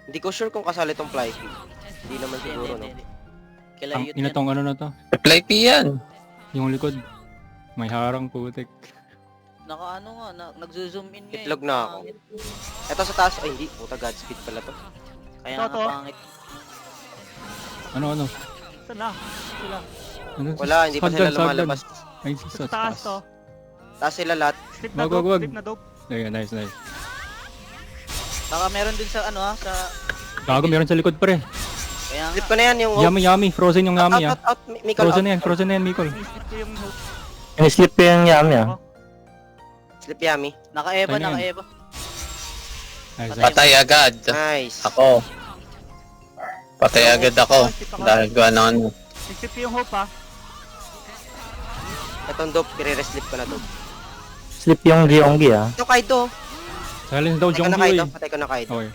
Hindi ko sure kung kasali tong fly feed. Hindi naman siguro, no? Ang Kilayot ina yan. tong ano na to. Reply P yan. Yung likod. May harang putik. Naka ano nga, nagzo-zoom in nga. Itlog na ako. Ito sa taas. Ay, hindi. Puta, Godspeed pala to. Kaya Ito, nga to. pangit. Saan Ano? na? Sila. Ano? Wala, hindi pa sila lumalabas. Ay, Sa taas to. Taas sila lahat. Slip na Wag, dope. wag. Slip na dope. Ayun, nice. Saka meron din sa ano sa... Gago, meron sa likod pre. Kaya Slip nga. ko na yan yung hope. Yummy. Frozen yung yummy ah. Out. Mikol, Frozen out. na yan, Mikol. Slip ko yung hope. Slip P yung yami ah. Slip yummy. Naka-eva, Tayo na yan. naka-eva. Nice. Patay agad. Nice. Ako. Patay agad ako. Dahil gawa ng ano. Slip ko yung hope ha. Itong dope, kire-reslip ko na dope. Slip yung Gyeonggi ah. Ito, Kaido. Silence daw, Patay ko na Jonggi Kaido. eh. Patay ko na Kaido. Okay.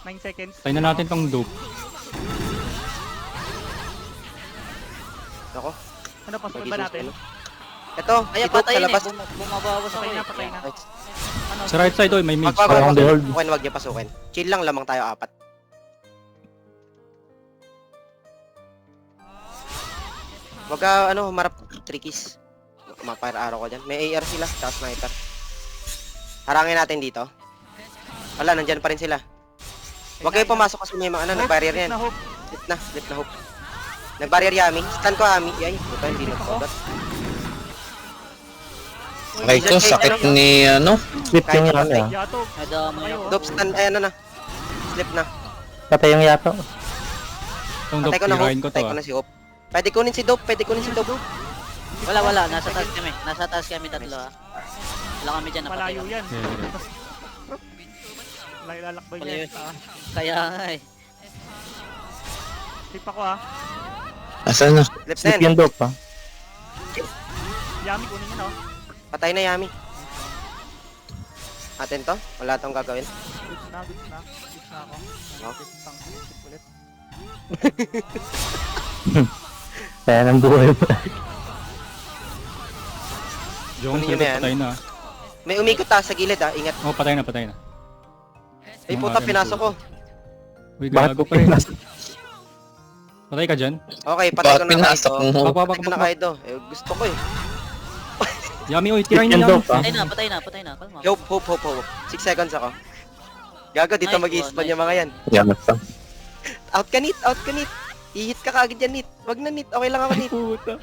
9 seconds. Tayo na natin tong dope. Ako. Ano, pasukin ba natin? Ito, Ay, si dope patay sa na labas. bumabawas ako Patay na, eh. patay na. Nice. Ano? Sa right side, may mid. Wag, Parang behold. Wag niyo pasukin. Chill lang, lamang tayo apat. Wag ka, humarap trickies. Mapire arrow ko dyan. May AR sila, tsaka sniper. Harangin natin dito. Wala, nandyan pa rin sila. Wag kayo pumasok kasi may mga nag-barrier Slip yan. na hope. Slip na hope. Nag-barrier Yami. Stun ko Yami. Ay, puta, hindi nagpagat. Aray ko, sakit ni ano. Slip yung yami ah. Yato. Nadamay ako. Dope, stun, ay na. Slip na. Patay yung yato. Tong dope, Patay ko na hope. tirahin ko to Patay ko ah. na si hope. Pwede kunin si dope, Wala. Nasa taas kami. Nasa taas kami tatlo ah. Wala kami dyan, napatay Malayo kami. yan. Yeah. Malayo lalakbay Malayo. yan. Kaya nga eh. Slip ako ha. Asan na? Slip na Slip yan. yung dope ah. Yami, kunin nyo na. Patay na Yami. Atin to? Wala tong gagawin. Goods na ako. Oh. Pang slip ulit. Kaya ng buhay pa. Jonggi, Kunin nyo na yan. patay na ah. May umikot sa gilid Ingat. Oh, patay na. Ay Yung puta, akin pinasok ko. Uy, Bakit gago ko pre. pinas? Patay ka dyan? Okay, patay ko Bakit na pinasok Kaido. mo? Patay ko na Kaido. Gusto ko eh. Yummy, tirahin Yung niyo dope ah. Patay na. Kalma. Hope. 6 seconds ako. Gago, dito Nice mag-i-spawn one, yung mga yan. Yamat pa. Out ka, Nit. I-hit ka kagad yan, Nit. Wag na, Nit. Okay lang ako, Nit. Puta.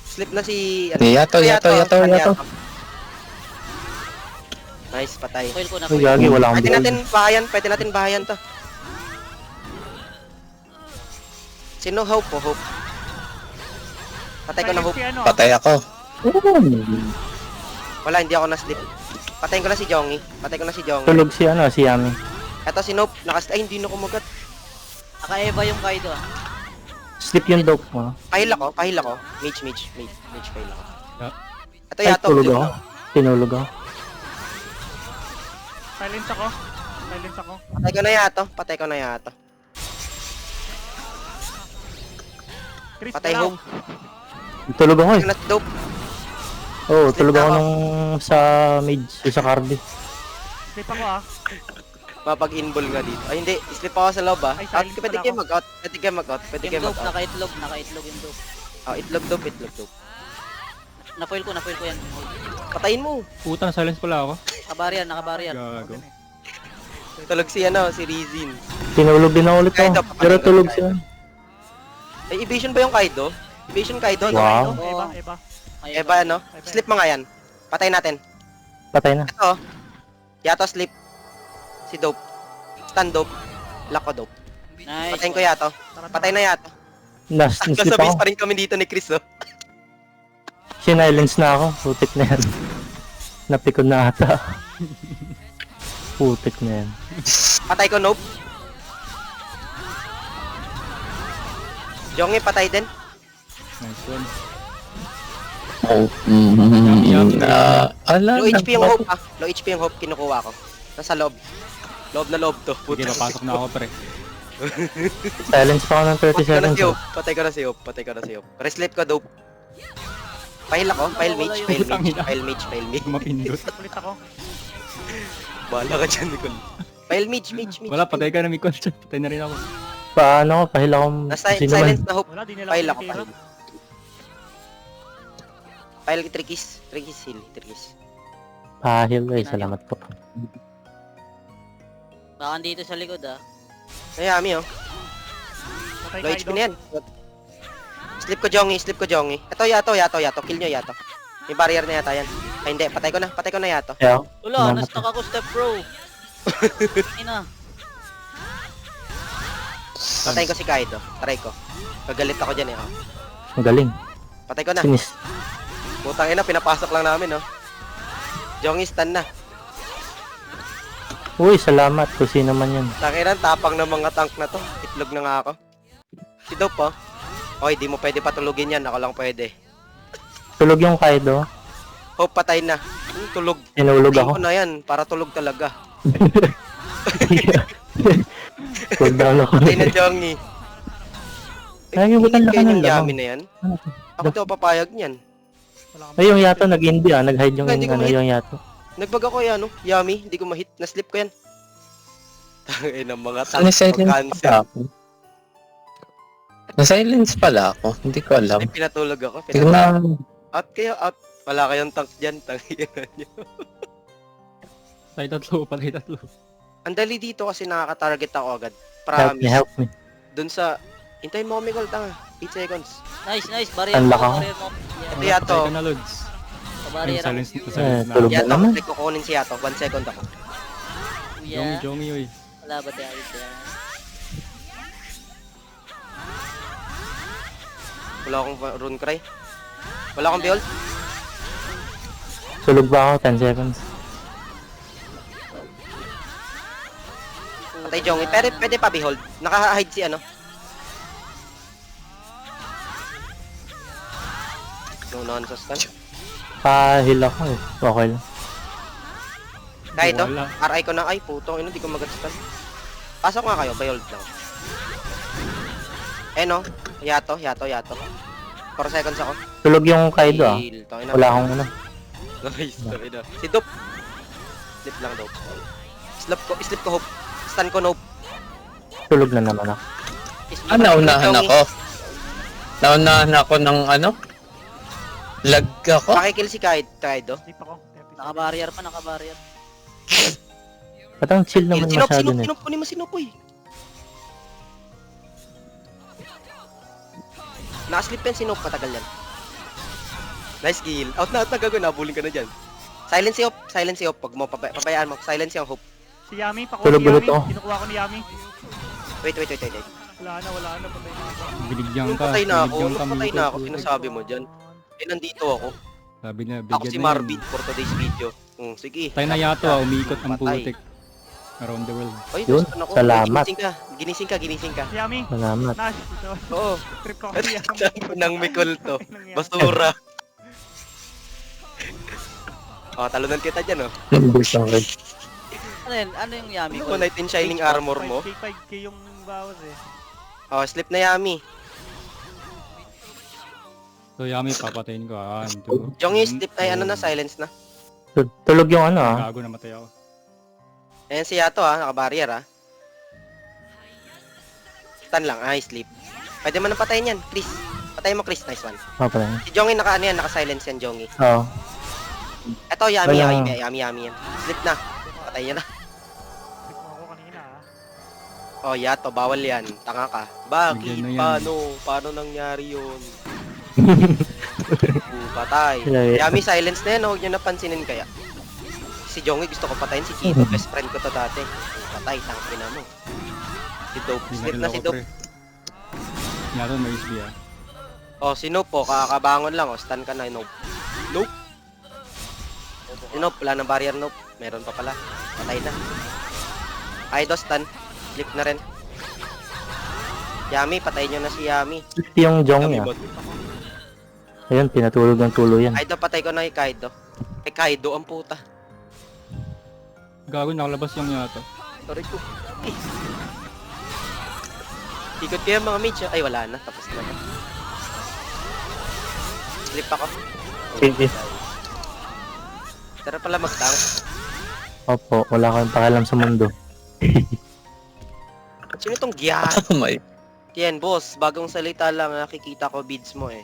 Slip na si... Yato. Nice, patay. Foil ko na. Uy, gagi, wala akong buhay. Pwede natin bahayan to. Sino Hope? Hope. Patay ko na Hope. Si ano? Patay ako. Wala, hindi ako na-slip. Patayin ko na si Jongi. Tulog si ano, si Yami. Eto si Nope. Ay, hindi na kumagat. Naka-eva yung Kaido ah. Slip yung dope mo. Pahil ako. Mage, pahil ako. Yeah. Ito Ay, yato. tulog ako. Tinulog ako. Silence ako. Patay ko na yato. Chris, Patay galaw. Hope. Tulog ako eh. Patay na si Dope. Oo, Slip tulog na ako ako. nung sa mage, sa Cardi. Slip ako ha. Mapag-inball nga dito. Ay, hindi. Slip ako sa loob Ay, Out, silence pwede pala kayo ako. mag-out. Pwede kayo Yung dope, mag-out. naka-itlog yung dope. Oh, itlog Dope. Na-foil ko yan. Patayin mo. Puta, na silence pala ako. Naka-barrier. Gago. Tulog si Rizin. Tinulog din ako ulit Kaido, ako. Pero patay tulog ko, siya. Ay, evasion ba yung Kaido? Kaido? Wow. Eva. Eba, Slip mo nga yan. Patay natin. Patay na. Ito. Yato slip. Si Dope. Stun Dope. Lock ko Dope. Nice. Patayin ko Yato. Patay na Yato. Naslip Kasabis ako. pa rin kami dito ni Chris, oh. Sinilence na ako. Putik na yan. Napikon na ata. Putik na yan. Patay ko Nope. Jongi, patay din. Nice one. Oh. Low HP yung Hope, Low HP yung Hope, kinukuha ko. Nasa loob. Loob na loob to. Sige, papasok na ako pre. Silence pa ako ng 30 seconds. Patay ko na si Hope. Reslip ko Dope. Pile ako, pile mage, pile Putang mage, ina. pile mage, pile mage. Mapindot. Ulit ako. Bahala ka dyan, Nicole. Pile mage, mage, mage. Wala, patay ka na, Mikon. Patay na rin ako. Paano ko? Pahil akong sino man. Silence na hope. Wala, di nila Pile ako ako, pinipiro. pile. Pile trikis. Trikis heal, trikis. Pahil guys, salamat po. Baka dito sa likod ah. Ay, Ami, oh. Patay Low Kaido. HP na yan. Slip ko Jongi, slip ko Jongi. Ito, yato. Kill nyo, yato. May barrier na yata yan. Ay, hindi. Patay ko na yato. Kaya, Wala, Salamat na-stuck ako step bro. Ina. Patay ko si Kaido. Try ko. Kagalit ako dyan, eh. Oh. ang galing. Patay ko na. Sinis. Putang ina, pinapasok lang namin, oh. Jongi, stun na. Uy, salamat kung sino man yan. Takiran, tapang ng mga tank na to. Itlog na nga ako. Si Dope, oh. Oy, di mo pwede patulugin yan. Ako lang pwede. Tulog yung Kaido. Hope, patay na. Tulog. Tinulog ako. Tingko na yan. Para tulog talaga. Cool down ako. Patay na Jongi. Ay, butan na ka ng Yami lamang. na yan. Ano to? Ako daw papayag niyan. Wala kang Ay, yung yato nag-hindi ah. Nag-hide yung, Hindi ko ano, ma-hit. yung yato. Nagbag ako yan, no? Yami, hindi ko ma-hit. Na-slip ko yan. Tangin ng mga tank. Nasa-silence pala Cancel. ako. Nasa-silence pala ako. Hindi ko alam. Ay, pinatulog ako. Hindi ko na... Out kayo, out. Wala kayong tank dyan. Tangin nyo. Patay tatlo, patay tatlo. Ang dali dito kasi nakaka-target ako agad. Help me, Promise. help me. Dun sa... Hintayin mo kami, Col, tanga. 8 seconds. Nice, nice. Barrier Ang mo, laka. barrier mo. Ito Yeah. yato. Patay ka na, Lods. Ay, Barrier ako. silence Eh, silence na. tulog. Yato, naman. click ko kunin si Yato. 1 second ako. Jongi, Kuya. Jongi, oy. Wala ba tayo dyan? Wala akong rune cry. Wala akong behold. Tulog ba ako? 10 seconds. Patay Jongi. Pero pwede pa behold. Naka-hide si ano. No nonsense stun. Pahil ako eh. Okay lang. Kahit to. Wala. RI ko na. Ay, putong ino. Di ko mag-stun. Pasok nga kayo. Behold lang. Eh no. Yato. 4 seconds ako. Tulog yung Kaido ah. Heal. Tangina. Wala akong ano. Nice. Tangina. Si Dope. Slip lang Dope. Slip ko Hope. Stun ko Nope. Tulog na naman ako. Naunahan ako. Naunahan ako ng ano? Lag ako? Pakikill si Kaido. Sleep ako. Naka-barrier pa, naka-barrier. Patang chill naman masyado na. Sinop. Kunin mo si Nope, eh. Nakaslip yan si Nope. Matagal yan. Nice kill. Out na gagawin. Nabuling ka na dyan. Silence si Hope. Pag mo, pabayaan mo. Silence yung Hope. Si Yami, pakuha Tulog si ulit Yami. ako. Kinukuha ko ni Yami. Wait. Wala na. Patay na. Binigyan Nung ka. patay na ako. binigyan ka, Nung patay Mikon. na ako. Sinasabi mo dyan. Eh, nandito ako. Sabi na, Ako bigyan si na Marvin yan. for today's video. Sige. Patay na yato, umikot ang Patay. putik. Around the world. Ay, Yun, gusto na ako. salamat. Ginising ka. Si Yami. Salamat. Nash. Ito. Oo. Trip ko si Yami. Nang Mikol to. Ay, nangyari. Basura. Oh, talunan kita dyan, oh. Nandito ako. Ano yun? Ano yung Yami Ano ko? mo, Night in Shining armor mo? 5K yung bawas eh. Oh, slip na Yami. So Yami, papatayin ko. 1, 2. Jongi, slip ay ano na, silence na. Tulog yung ano ah. Gago, namatay ako. Ayan si Yato, naka-barrier, Stun lang, sleep. Pwede mo nang patayin yan, Chris. Patayin mo, Chris. Nice one. Oh, pala. Si Jongi, naka-silence yan, Jongi. Oo. Eto, Yami Wala. yan. Slip na. Patay niya na. Trip mo ako kanina ah. Oh, Yato, bawal yan. Tanga ka. Bakit? Bigyan na yan. Paano nangyari yun? Patay. Sila- Yami, silence na yan. Huwag niyo napansinin kaya. Si Jongi gusto ko patayin. Si Kido, best friend ko to dati. Patay, tangkina mo. Si Dope. Slip na si Dope. Yato, may USB ah. Oh, si Nope po. Kakabangon lang. Stun ka na, Nope. Si Nope, wala nang barrier, Nope. Meron pa pala. Patay na. Kaido, stun. Slip na rin. Yami, patayin nyo na si Yami. Yung Jongi ah. Ayun, pinatulog ng tulo yan. Kaido, patay ko na yung Kaido. Kaido ang puta. Gago, nakalabas yung yato. Sorry ko. Ikot kayo mga mage. Ay, wala na. Tapos na. Slip ako. Sige. Tara pala mag-tank. Opo, wala kang pakialam sa mundo. Sino tong Gyan? Oh my. Yan, boss. Bagong salita lang nakikita ko beads mo eh.